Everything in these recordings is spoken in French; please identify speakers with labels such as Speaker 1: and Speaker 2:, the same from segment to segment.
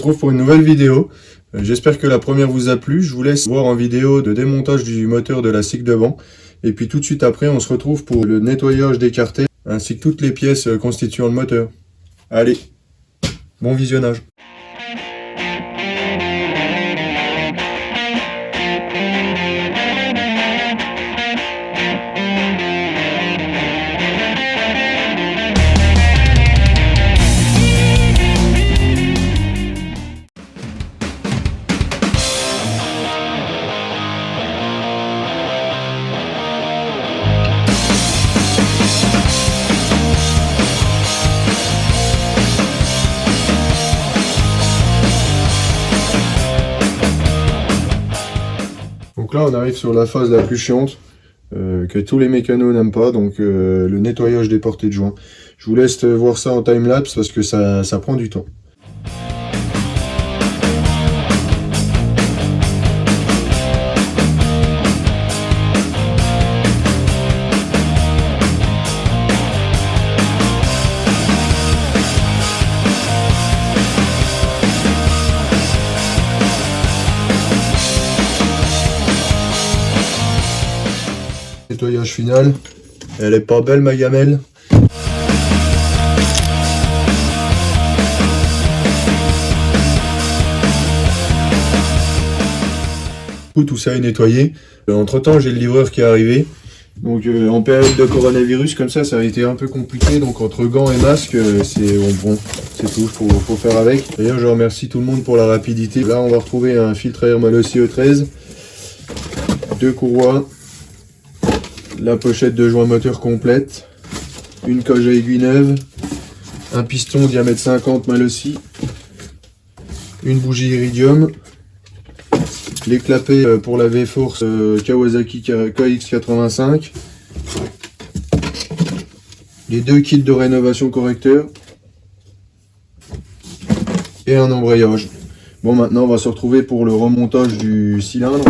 Speaker 1: On se retrouve pour une nouvelle vidéo. J'espère que la première vous a plu. Je vous laisse voir en vidéo de démontage du moteur de la cycle de banc. Et puis tout de suite après, on se retrouve pour le nettoyage des carters ainsi que toutes les pièces constituant le moteur. Allez, bon visionnage. Donc là on arrive sur la phase la plus chiante, que tous les mécanos n'aiment pas, donc le nettoyage des portées de joint. Je vous laisse voir ça en time-lapse parce que ça prend du temps. Nettoyage final, elle est pas belle ma gamelle. Tout ça est nettoyé. Entre temps j'ai le livreur qui est arrivé. Donc en période de coronavirus comme ça a été un peu compliqué. Donc entre gants et masques, c'est bon, c'est tout, faut faire avec. D'ailleurs je remercie tout le monde pour la rapidité. Là on va retrouver un filtre à air Malossi E13, deux courroies, la pochette de joint moteur complète, une coge à aiguille neuve, un piston diamètre 50 Malossi, une bougie iridium, les clapets pour la V-Force Kawasaki KX85, les deux kits de rénovation correcteur et un embrayage. Bon, maintenant on va se retrouver pour le remontage du cylindre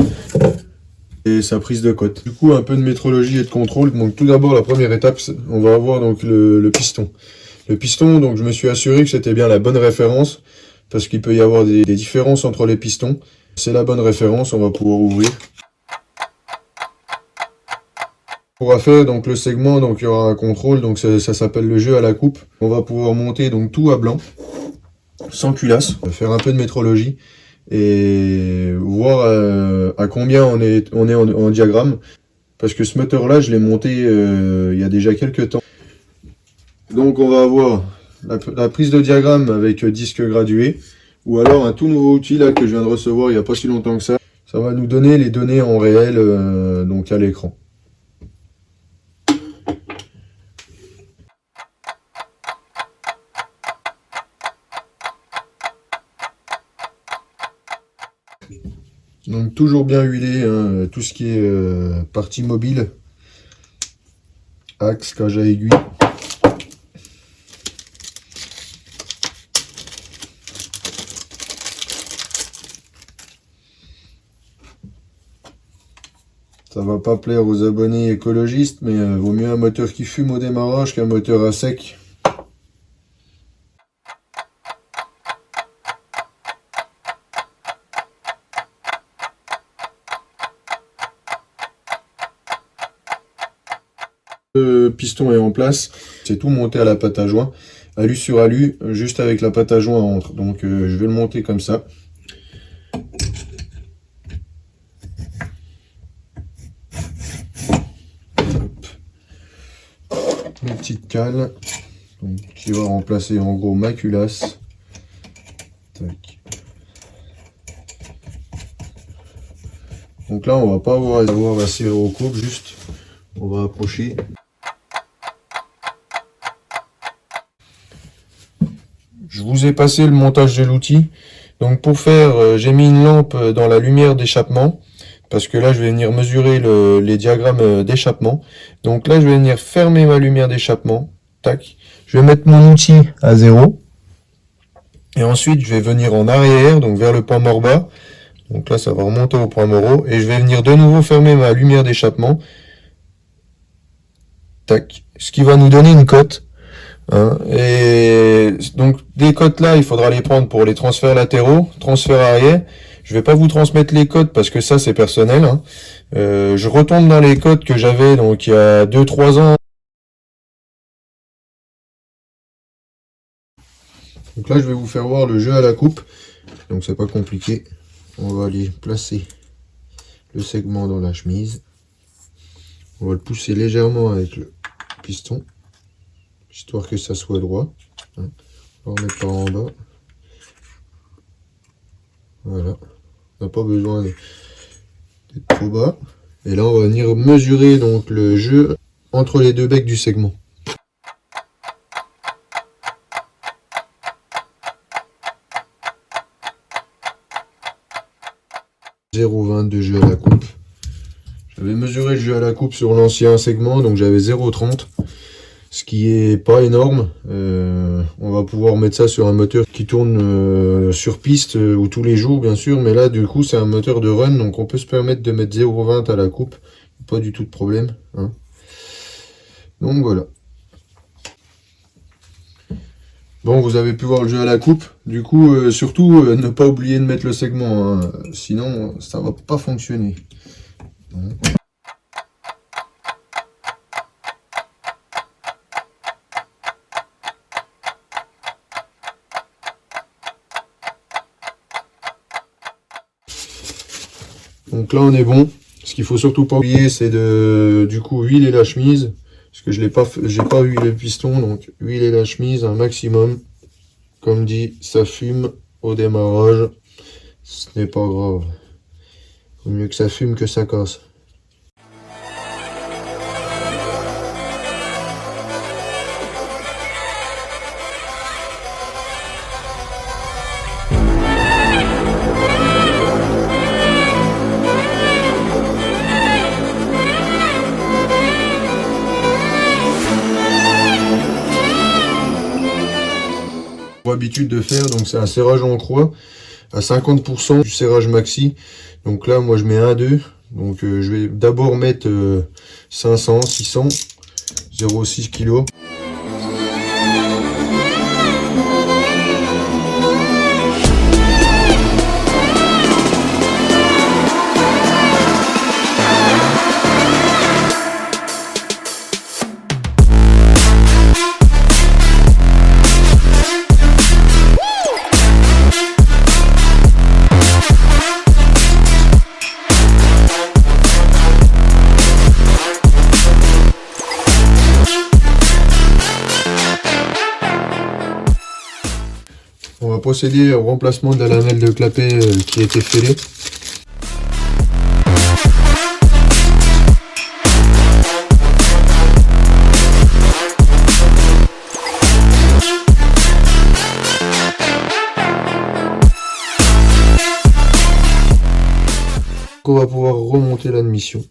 Speaker 1: et sa prise de cote. Du coup, un peu de métrologie et de contrôle. Donc tout d'abord, la première étape, on va avoir donc le piston. Le piston, donc je me suis assuré que c'était bien la bonne référence parce qu'il peut y avoir des différences entre les pistons. C'est la bonne référence, on va pouvoir ouvrir. On va faire donc le segment, donc il y aura un contrôle, donc ça s'appelle le jeu à la coupe. On va pouvoir monter donc tout à blanc, sans culasse. On va faire un peu de métrologie et voir à combien on est en diagramme, parce que ce moteur là je l'ai monté il y a déjà quelques temps. Donc on va avoir la prise de diagramme avec disque gradué, ou alors un tout nouveau outil là que je viens de recevoir il n'y a pas si longtemps que ça. Ça va nous donner les données en réel donc à l'écran. Donc toujours bien huilé, hein, tout ce qui est partie mobile, axe, cage à aiguille. Ça va pas plaire aux abonnés écologistes, mais vaut mieux un moteur qui fume au démarrage qu'un moteur à sec. Le piston est en place, c'est tout monté à la pâte à joint, alu sur alu, juste avec la pâte à joint entre. Donc je vais le monter comme ça. Une petite cale donc, qui va remplacer en gros ma culasse. Tac. Donc là on va pas avoir à serrer au coupe, juste on va approcher. Je vous ai passé le montage de l'outil. Donc pour faire, j'ai mis une lampe dans la lumière d'échappement. Parce que là, je vais venir mesurer les diagrammes d'échappement. Donc là, je vais venir fermer ma lumière d'échappement. Tac. Je vais mettre mon outil à 0. Et ensuite, je vais venir en arrière, donc vers le point mort bas. Donc là, ça va remonter au point mort. Et je vais venir de nouveau fermer ma lumière d'échappement. Tac. Ce qui va nous donner une cote. Hein. Et donc des cotes là, il faudra les prendre pour les transferts latéraux, transferts arrière. Je vais pas vous transmettre les cotes parce que ça c'est personnel. Hein. Je retombe dans les cotes que j'avais donc il y a 2-3 ans. Donc là je vais vous faire voir le jeu à la coupe. Donc c'est pas compliqué. On va aller placer le segment dans la chemise. On va le pousser légèrement avec le piston, histoire que ça soit droit. Hein. On va remettre par en bas. Voilà. On n'a pas besoin d'être trop bas. Et là on va venir mesurer donc le jeu entre les deux becs du segment. 0,20 de jeu à la coupe. J'avais mesuré le jeu à la coupe sur l'ancien segment, donc j'avais 0,30, ce qui est pas énorme. On va pouvoir mettre ça sur un moteur qui tourne sur piste ou tous les jours bien sûr, mais là du coup c'est un moteur de run, donc on peut se permettre de mettre 0,20 à la coupe, pas du tout de problème. Hein. Donc voilà. Bon, vous avez pu voir le jeu à la coupe. Du coup, surtout, ne pas oublier de mettre le segment, hein. Sinon ça va pas fonctionner. Donc là on est bon. Ce qu'il faut surtout pas oublier, c'est de du coup huiler la chemise. Parce que j'ai pas huilé le piston, donc huiler la chemise un maximum. Comme dit, ça fume au démarrage. Ce n'est pas grave. Vaut mieux que ça fume que ça casse. Habitude de faire, donc c'est un serrage en croix à 50% du serrage maxi. Donc là moi je mets 1,2, donc je vais d'abord mettre 500, 600, 0,6 kg. On va procéder au remplacement de la lamelle de clapet qui a été fêlée. On va pouvoir remonter l'admission.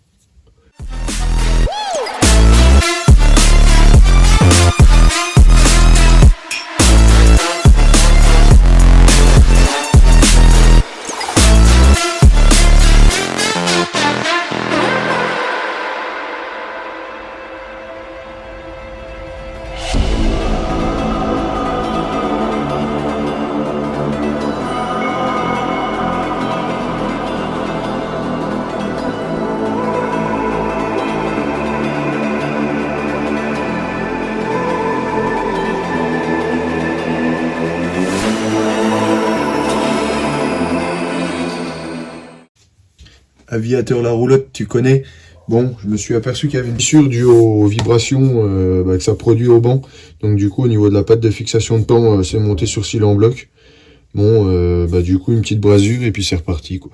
Speaker 1: Aviateur la roulotte, tu connais. Bon, je me suis aperçu qu'il y avait une fissure due aux vibrations que ça produit au banc. Donc du coup, au niveau de la patte de fixation de pan, c'est monté sur cil en bloc. Bon, du coup, une petite brasure et puis c'est reparti, quoi.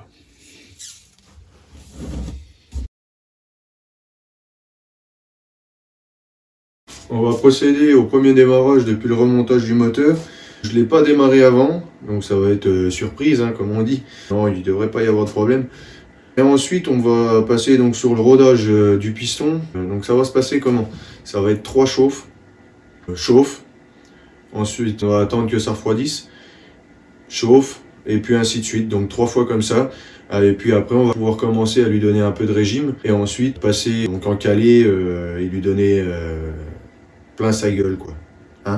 Speaker 1: On va procéder au premier démarrage depuis le remontage du moteur. Je ne l'ai pas démarré avant, donc ça va être surprise, hein, comme on dit. Non, il ne devrait pas y avoir de problème. Et ensuite, on va passer donc sur le rodage du piston. Donc ça va se passer comment? Ça va être 3 chauffes. Chauffe. Ensuite, on va attendre que ça refroidisse. Chauffe. Et puis ainsi de suite. Donc 3 fois comme ça. Et puis après, on va pouvoir commencer à lui donner un peu de régime. Et ensuite, passer donc en calé et lui donner plein sa gueule, quoi. Hein?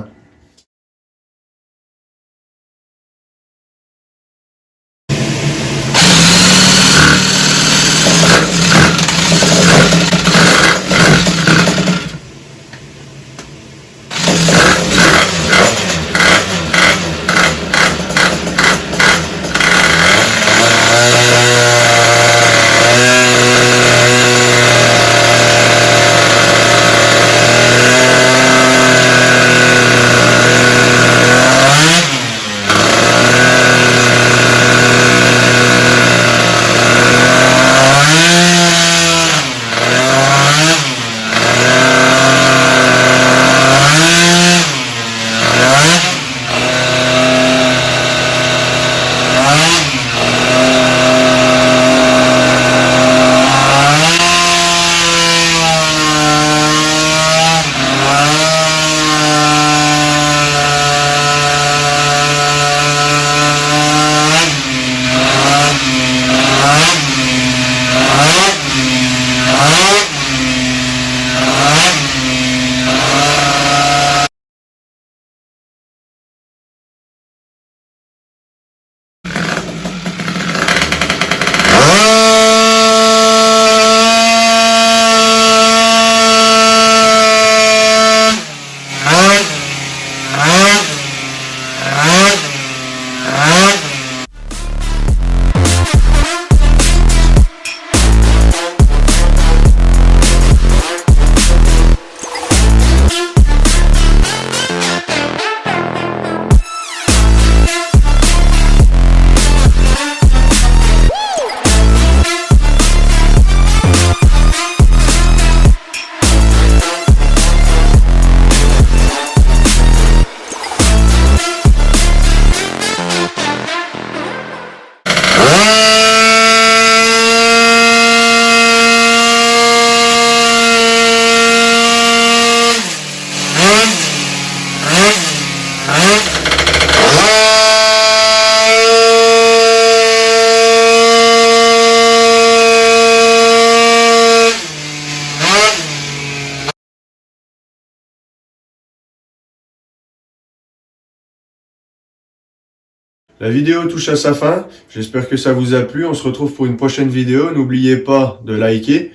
Speaker 1: La vidéo touche à sa fin. J'espère que ça vous a plu. On se retrouve pour une prochaine vidéo. N'oubliez pas de liker,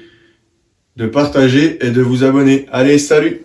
Speaker 1: de partager et de vous abonner. Allez, salut!